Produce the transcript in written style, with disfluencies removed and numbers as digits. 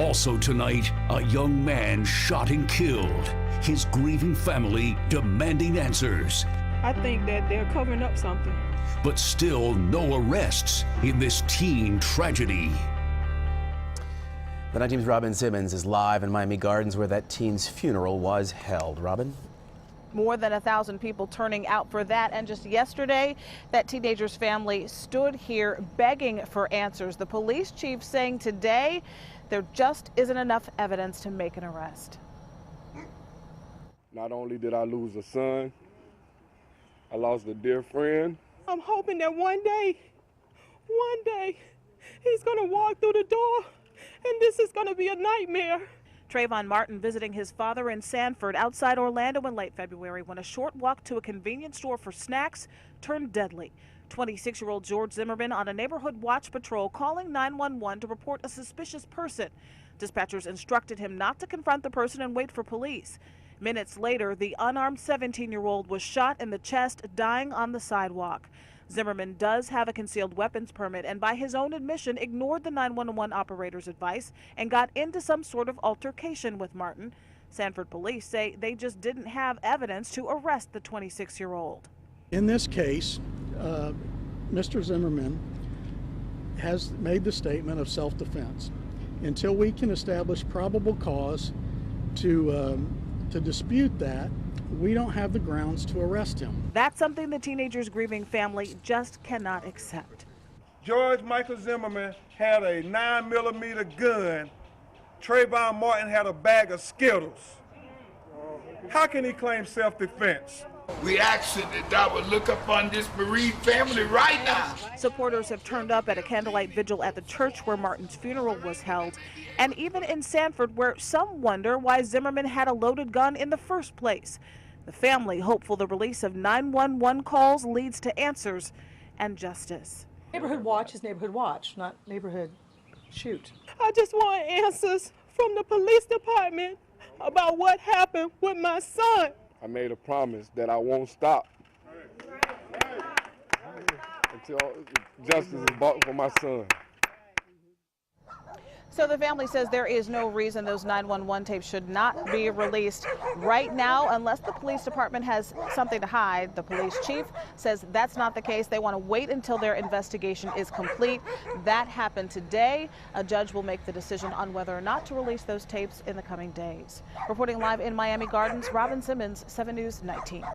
Also tonight, a young man shot and killed. His grieving family demanding answers. I think that they're covering up something. But still no arrests in this teen tragedy. The 9 Team's Robin Simmons is live in Miami Gardens where that teen's funeral was held. Robin? More than 1,000 people turning out for that. And just yesterday, that teenager's family stood here begging for answers. The police chief saying today there just isn't enough evidence to make an arrest. Not only did I lose a son, I lost a dear friend. I'm hoping that one day, he's gonna walk through the door and this is gonna be a nightmare. Trayvon Martin visiting his father in Sanford outside Orlando in late February when a short walk to a convenience store for snacks turned deadly. 26-year-old George Zimmerman on a neighborhood watch patrol calling 911 to report a suspicious person. Dispatchers instructed him not to confront the person and wait for police. Minutes later, the unarmed 17-year-old was shot in the chest, dying on the sidewalk. Zimmerman does have a concealed weapons permit and by his own admission ignored the 911 operator's advice and got into some sort of altercation with Martin. Sanford police say they just didn't have evidence to arrest the 26-year-old. In this case, Mr. Zimmerman has made the statement of self-defense. Until we can establish probable cause to dispute that, we don't have the grounds to arrest him. That's something the teenager's grieving family just cannot accept. George Michael Zimmerman had a 9mm gun. Trayvon Martin had a bag of Skittles. How can he claim self-defense? We asking that God would look upon this bereaved family right now. Supporters have turned up at a candlelight vigil at the church where Martin's funeral was held. And even in Sanford, where some wonder why Zimmerman had a loaded gun in the first place. The family hopeful the release of 911 calls leads to answers and justice. Neighborhood watch is neighborhood watch, not neighborhood shoot. I just want answers from the police department about what happened with my son. I made a promise that I won't stop until justice is brought for my son. So the family says there is no reason those 911 tapes should not be released right now unless the police department has something to hide. The police chief says that's not the case. They want to wait until their investigation is complete. That happened today. A judge will make the decision on whether or not to release those tapes in the coming days. Reporting live in Miami Gardens, Robin Simmons, 7 News 19.